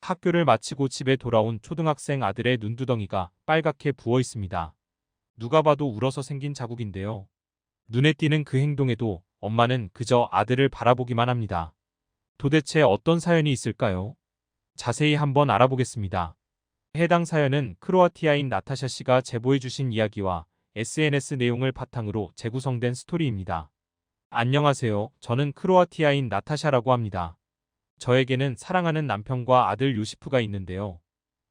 학교를 마치고 집에 돌아온 초등학생 아들의 눈두덩이가 빨갛게 부어 있습니다. 누가 봐도 울어서 생긴 자국인데요. 눈에 띄는 그 행동에도 엄마는 그저 아들을 바라보기만 합니다. 도대체 어떤 사연이 있을까요? 자세히 한번 알아보겠습니다. 해당 사연은 크로아티아인 나타샤 씨가 제보해 주신 이야기와 SNS 내용을 바탕으로 재구성된 스토리입니다. 안녕하세요. 저는 크로아티아인 나타샤라고 합니다. 저에게는 사랑하는 남편과 아들 요시프가 있는데요.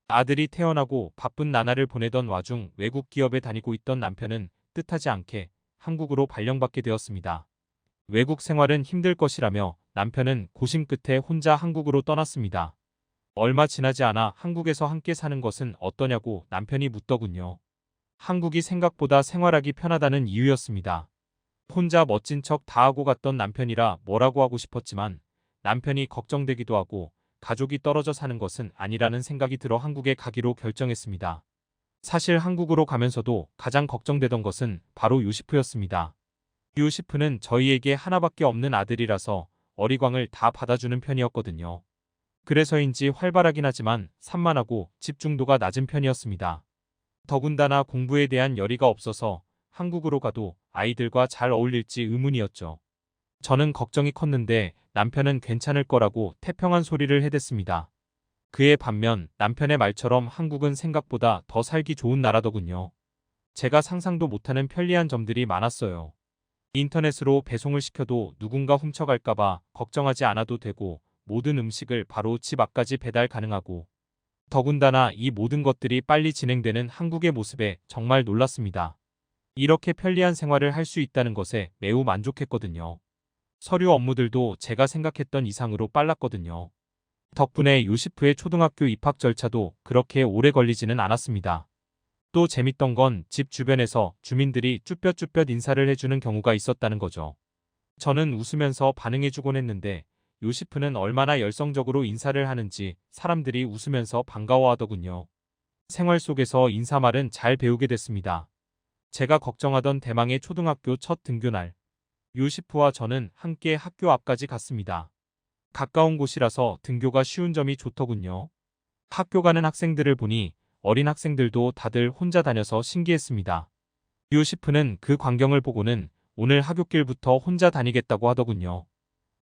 아들이 태어나고 바쁜 나날을 보내던 와중 외국 기업에 다니고 있던 남편은 뜻하지 않게 한국으로 발령받게 되었습니다. 외국 생활은 힘들 것이라며 남편은 고심 끝에 혼자 한국으로 떠났습니다. 얼마 지나지 않아 한국에서 함께 사는 것은 어떠냐고 남편이 묻더군요. 한국이 생각보다 생활하기 편하다는 이유였습니다. 혼자 멋진 척 다 하고 갔던 남편이라 뭐라고 하고 싶었지만 남편이 걱정되기도 하고 가족이 떨어져 사는 것은 아니라는 생각이 들어 한국에 가기로 결정했습니다. 사실 한국으로 가면서도 가장 걱정되던 것은 바로 요시프였습니다. 요시프는 저희에게 하나밖에 없는 아들이라서 어리광을 다 받아주는 편이었거든요. 그래서인지 활발하긴 하지만 산만하고 집중도가 낮은 편이었습니다. 더군다나 공부에 대한 열의가 없어서 한국으로 가도 아이들과 잘 어울릴지 의문이었죠. 저는 걱정이 컸는데 남편은 괜찮을 거라고 태평한 소리를 해댔습니다. 그에 반면 남편의 말처럼 한국은 생각보다 더 살기 좋은 나라더군요. 제가 상상도 못하는 편리한 점들이 많았어요. 인터넷으로 배송을 시켜도 누군가 훔쳐갈까봐 걱정하지 않아도 되고 모든 음식을 바로 집 앞까지 배달 가능하고 더군다나 이 모든 것들이 빨리 진행되는 한국의 모습에 정말 놀랐습니다. 이렇게 편리한 생활을 할 수 있다는 것에 매우 만족했거든요. 서류 업무들도 제가 생각했던 이상으로 빨랐거든요. 덕분에 요시프의 초등학교 입학 절차도 그렇게 오래 걸리지는 않았습니다. 또 재밌던 건 집 주변에서 주민들이 쭈뼛쭈뼛 인사를 해주는 경우가 있었다는 거죠. 저는 웃으면서 반응해주곤 했는데 요시프는 얼마나 열성적으로 인사를 하는지 사람들이 웃으면서 반가워하더군요. 생활 속에서 인사말은 잘 배우게 됐습니다. 제가 걱정하던 대망의 초등학교 첫 등교날. 요시프와 저는 함께 학교 앞까지 갔습니다. 가까운 곳이라서 등교가 쉬운 점이 좋더군요. 학교 가는 학생들을 보니 어린 학생들도 다들 혼자 다녀서 신기했습니다. 요시프는 그 광경을 보고는 오늘 하굣길부터 혼자 다니겠다고 하더군요.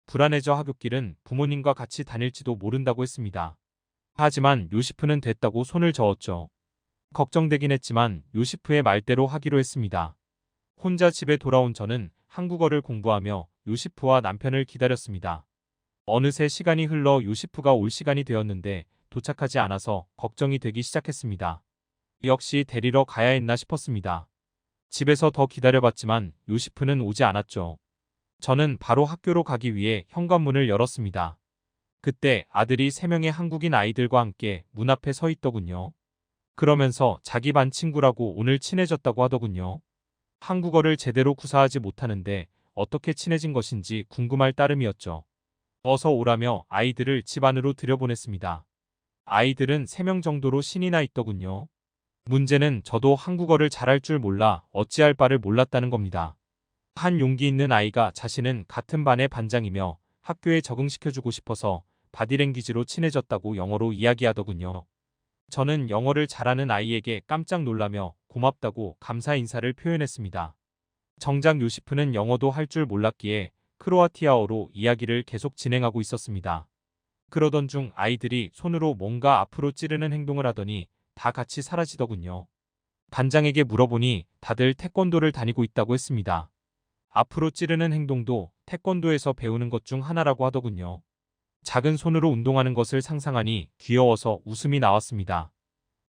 불안해져 하굣길은 부모님과 같이 다닐지도 모른다고 했습니다. 하지만 요시프는 됐다고 손을 저었죠. 걱정되긴 했지만 요시프의 말대로 하기로 했습니다. 혼자 집에 돌아온 저는 한국어를 공부하며 요시프와 남편을 기다렸습니다. 어느새 시간이 흘러 요시프가 올 시간이 되었는데 도착하지 않아서 걱정이 되기 시작했습니다. 역시 데리러 가야 했나 싶었습니다. 집에서 더 기다려봤지만 요시프는 오지 않았죠. 저는 바로 학교로 가기 위해 현관문을 열었습니다. 그때 아들이 3명의 한국인 아이들과 함께 문 앞에 서 있더군요. 그러면서 자기 반 친구라고 오늘 친해졌다고 하더군요. 한국어를 제대로 구사하지 못하는데 어떻게 친해진 것인지 궁금할 따름이었죠. 어서 오라며 아이들을 집 안으로 들여보냈습니다. 아이들은 3명 정도로 신이 나 있더군요. 문제는 저도 한국어를 잘할 줄 몰라 어찌할 바를 몰랐다는 겁니다. 한 용기 있는 아이가 자신은 같은 반의 반장이며 학교에 적응시켜주고 싶어서 바디랭귀지로 친해졌다고 영어로 이야기하더군요. 저는 영어를 잘하는 아이에게 깜짝 놀라며 고맙다고 감사 인사를 표현했습니다. 정작 요시프는 영어도 할 줄 몰랐기에 크로아티아어로 이야기를 계속 진행하고 있었습니다. 그러던 중 아이들이 손으로 뭔가 앞으로 찌르는 행동을 하더니 다 같이 사라지더군요. 반장에게 물어보니 다들 태권도를 다니고 있다고 했습니다. 앞으로 찌르는 행동도 태권도에서 배우는 것 중 하나라고 하더군요. 작은 손으로 운동하는 것을 상상하니 귀여워서 웃음이 나왔습니다.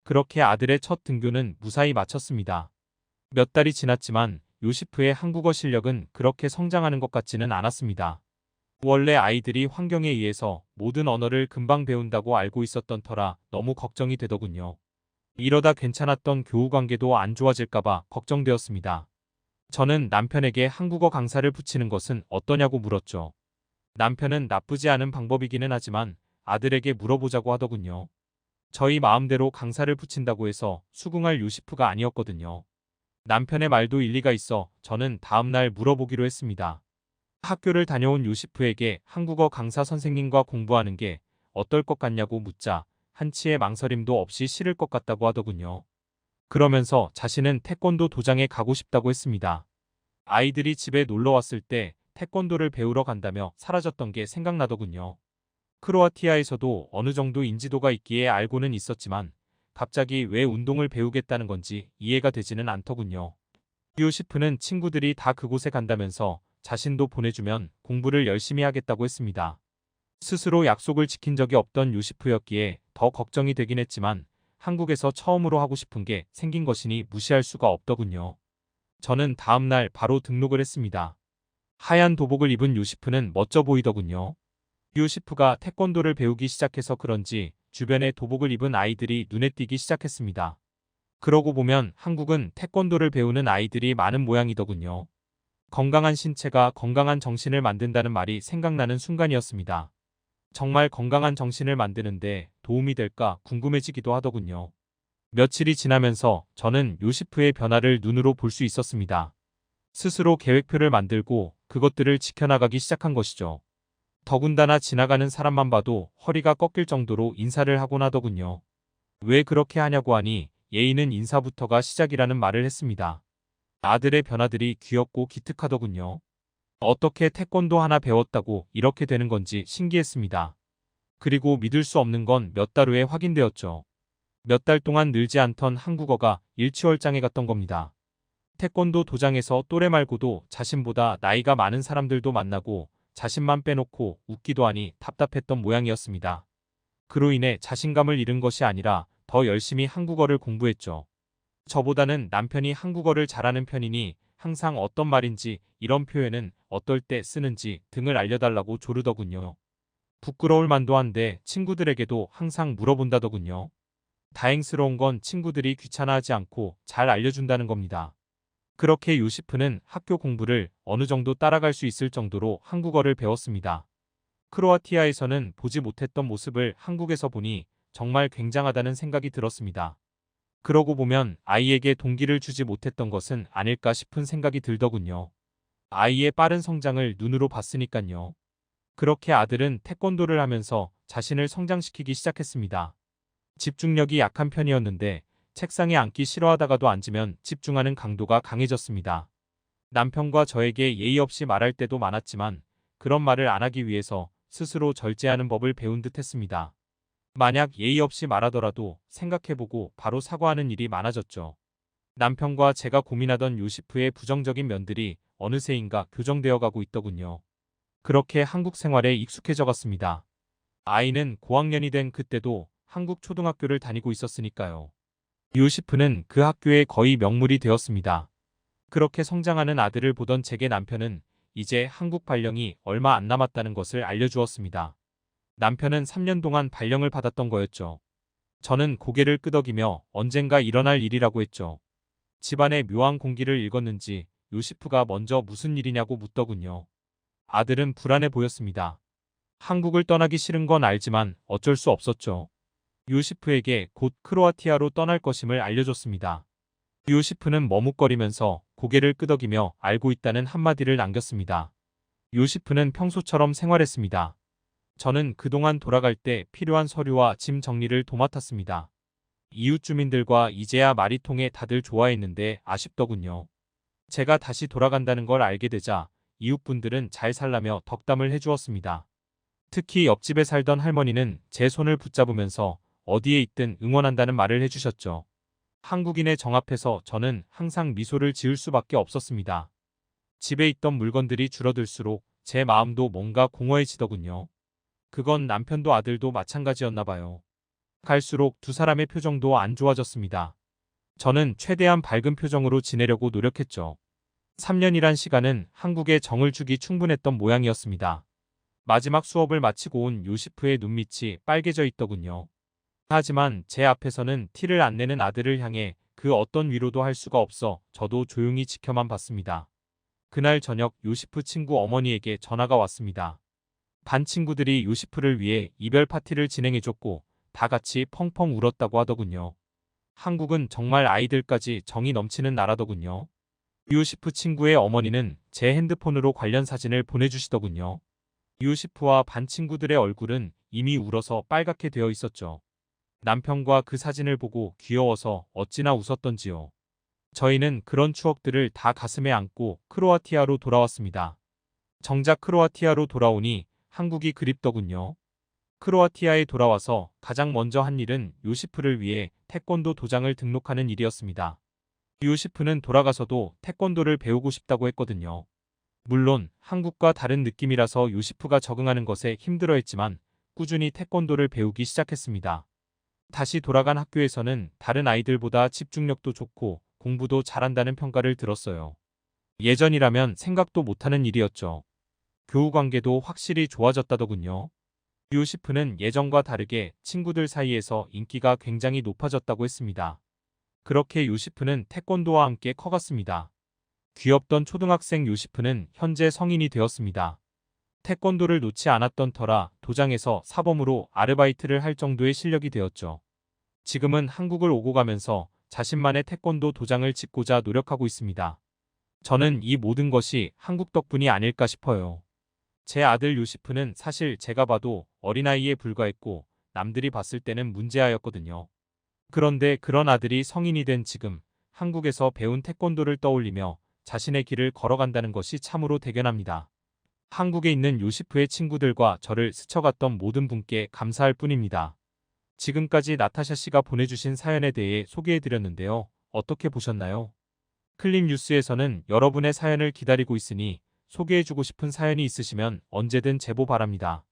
그렇게 아들의 첫 등교는 무사히 마쳤습니다. 몇 달이 지났지만 요시프의 한국어 실력은 그렇게 성장하는 것 같지는 않았습니다. 원래 아이들이 환경에 의해서 모든 언어를 금방 배운다고 알고 있었던 터라 너무 걱정이 되더군요. 이러다 괜찮았던 교우 관계도 안 좋아질까봐 걱정되었습니다. 저는 남편에게 한국어 강사를 붙이는 것은 어떠냐고 물었죠. 남편은 나쁘지 않은 방법이기는 하지만 아들에게 물어보자고 하더군요. 저희 마음대로 강사를 붙인다고 해서 수긍할 요시프가 아니었거든요. 남편의 말도 일리가 있어 저는 다음날 물어보기로 했습니다. 학교를 다녀온 요시프에게 한국어 강사 선생님과 공부하는 게 어떨 것 같냐고 묻자 한치의 망설임도 없이 싫을 것 같다고 하더군요. 그러면서 자신은 태권도 도장에 가고 싶다고 했습니다. 아이들이 집에 놀러 왔을 때 태권도를 배우러 간다며 사라졌던 게 생각나더군요. 크로아티아에서도 어느 정도 인지도가 있기에 알고는 있었지만 갑자기 왜 운동을 배우겠다는 건지 이해가 되지는 않더군요. 요시프는 친구들이 다 그곳에 간다면서 자신도 보내주면 공부를 열심히 하겠다고 했습니다. 스스로 약속을 지킨 적이 없던 요시프였기에 더 걱정이 되긴 했지만 한국에서 처음으로 하고 싶은 게 생긴 것이니 무시할 수가 없더군요. 저는 다음날 바로 등록을 했습니다. 하얀 도복을 입은 요시프는 멋져 보이더군요. 요시프가 태권도를 배우기 시작해서 그런지 주변에 도복을 입은 아이들이 눈에 띄기 시작했습니다. 그러고 보면 한국은 태권도를 배우는 아이들이 많은 모양이더군요. 건강한 신체가 건강한 정신을 만든다는 말이 생각나는 순간이었습니다. 정말 건강한 정신을 만드는데 도움이 될까 궁금해지기도 하더군요. 며칠이 지나면서 저는 요시프의 변화를 눈으로 볼 수 있었습니다. 스스로 계획표를 만들고 그것들을 지켜나가기 시작한 것이죠. 더군다나 지나가는 사람만 봐도 허리가 꺾일 정도로 인사를 하곤 하더군요. 왜 그렇게 하냐고 하니 예의는 인사부터가 시작이라는 말을 했습니다. 아들의 변화들이 귀엽고 기특하더군요. 어떻게 태권도 하나 배웠다고 이렇게 되는 건지 신기했습니다. 그리고 믿을 수 없는 건 몇 달 후에 확인되었죠. 몇 달 동안 늘지 않던 한국어가 일취월장에 갔던 겁니다. 태권도 도장에서 또래 말고도 자신보다 나이가 많은 사람들도 만나고 자신만 빼놓고 웃기도 하니 답답했던 모양이었습니다. 그로 인해 자신감을 잃은 것이 아니라 더 열심히 한국어를 공부했죠. 저보다는 남편이 한국어를 잘하는 편이니 항상 어떤 말인지 이런 표현은 어떨 때 쓰는지 등을 알려달라고 조르더군요. 부끄러울 만도 한데 친구들에게도 항상 물어본다더군요. 다행스러운 건 친구들이 귀찮아하지 않고 잘 알려준다는 겁니다. 그렇게 요시프는 학교 공부를 어느 정도 따라갈 수 있을 정도로 한국어를 배웠습니다. 크로아티아에서는 보지 못했던 모습을 한국에서 보니 정말 굉장하다는 생각이 들었습니다. 그러고 보면 아이에게 동기를 주지 못했던 것은 아닐까 싶은 생각이 들더군요. 아이의 빠른 성장을 눈으로 봤으니깐요. 그렇게 아들은 태권도를 하면서 자신을 성장시키기 시작했습니다. 집중력이 약한 편이었는데 책상에 앉기 싫어하다가도 앉으면 집중하는 강도가 강해졌습니다. 남편과 저에게 예의 없이 말할 때도 많았지만 그런 말을 안 하기 위해서 스스로 절제하는 법을 배운 듯 했습니다. 만약 예의 없이 말하더라도 생각해보고 바로 사과하는 일이 많아졌죠. 남편과 제가 고민하던 요시프의 부정적인 면들이 어느새인가 교정되어 가고 있더군요. 그렇게 한국 생활에 익숙해져 갔습니다. 아이는 고학년이 된 그때도 한국 초등학교를 다니고 있었으니까요. 요시프는 그 학교의 거의 명물이 되었습니다. 그렇게 성장하는 아들을 보던 제게 남편은 이제 한국 발령이 얼마 안 남았다는 것을 알려주었습니다. 남편은 3년 동안 발령을 받았던 거였죠. 저는 고개를 끄덕이며 언젠가 일어날 일이라고 했죠. 집안의 묘한 공기를 읽었는지 요시프가 먼저 무슨 일이냐고 묻더군요. 아들은 불안해 보였습니다. 한국을 떠나기 싫은 건 알지만 어쩔 수 없었죠. 요시프에게 곧 크로아티아로 떠날 것임을 알려줬습니다. 요시프는 머뭇거리면서 고개를 끄덕이며 알고 있다는 한마디를 남겼습니다. 요시프는 평소처럼 생활했습니다. 저는 그동안 돌아갈 때 필요한 서류와 짐 정리를 도맡았습니다. 이웃 주민들과 이제야 말이 통해 다들 좋아했는데 아쉽더군요. 제가 다시 돌아간다는 걸 알게 되자 이웃분들은 잘 살라며 덕담을 해주었습니다. 특히 옆집에 살던 할머니는 제 손을 붙잡으면서 어디에 있든 응원한다는 말을 해주셨죠. 한국인의 정 앞에서 저는 항상 미소를 지을 수밖에 없었습니다. 집에 있던 물건들이 줄어들수록 제 마음도 뭔가 공허해지더군요. 그건 남편도 아들도 마찬가지였나 봐요. 갈수록 두 사람의 표정도 안 좋아졌습니다. 저는 최대한 밝은 표정으로 지내려고 노력했죠. 3년이란 시간은 한국에 정을 주기 충분했던 모양이었습니다. 마지막 수업을 마치고 온 요시프의 눈밑이 빨개져 있더군요. 하지만 제 앞에서는 티를 안 내는 아들을 향해 그 어떤 위로도 할 수가 없어 저도 조용히 지켜만 봤습니다. 그날 저녁 요시프 친구 어머니에게 전화가 왔습니다. 반 친구들이 요시프를 위해 이별 파티를 진행해줬고 다 같이 펑펑 울었다고 하더군요. 한국은 정말 아이들까지 정이 넘치는 나라더군요. 요시프 친구의 어머니는 제 핸드폰으로 관련 사진을 보내주시더군요. 요시프와 반 친구들의 얼굴은 이미 울어서 빨갛게 되어 있었죠. 남편과 그 사진을 보고 귀여워서 어찌나 웃었던지요. 저희는 그런 추억들을 다 가슴에 안고 크로아티아로 돌아왔습니다. 정작 크로아티아로 돌아오니 한국이 그립더군요. 크로아티아에 돌아와서 가장 먼저 한 일은 요시프를 위해 태권도 도장을 등록하는 일이었습니다. 요시프는 돌아가서도 태권도를 배우고 싶다고 했거든요. 물론 한국과 다른 느낌이라서 요시프가 적응하는 것에 힘들어했지만 꾸준히 태권도를 배우기 시작했습니다. 다시 돌아간 학교에서는 다른 아이들보다 집중력도 좋고 공부도 잘한다는 평가를 들었어요. 예전이라면 생각도 못하는 일이었죠. 교우 관계도 확실히 좋아졌다더군요. 요시프는 예전과 다르게 친구들 사이에서 인기가 굉장히 높아졌다고 했습니다. 그렇게 요시프는 태권도와 함께 커갔습니다. 귀엽던 초등학생 요시프는 현재 성인이 되었습니다. 태권도를 놓지 않았던 터라 도장에서 사범으로 아르바이트를 할 정도의 실력이 되었죠. 지금은 한국을 오고 가면서 자신만의 태권도 도장을 짓고자 노력하고 있습니다. 저는 이 모든 것이 한국 덕분이 아닐까 싶어요. 제 아들 요시프는 사실 제가 봐도 어린아이에 불과했고 남들이 봤을 때는 문제아였거든요. 그런데 그런 아들이 성인이 된 지금 한국에서 배운 태권도를 떠올리며 자신의 길을 걸어간다는 것이 참으로 대견합니다. 한국에 있는 요시프의 친구들과 저를 스쳐갔던 모든 분께 감사할 뿐입니다. 지금까지 나타샤 씨가 보내주신 사연에 대해 소개해드렸는데요. 어떻게 보셨나요? 클립 뉴스에서는 여러분의 사연을 기다리고 있으니 소개해주고 싶은 사연이 있으시면 언제든 제보 바랍니다.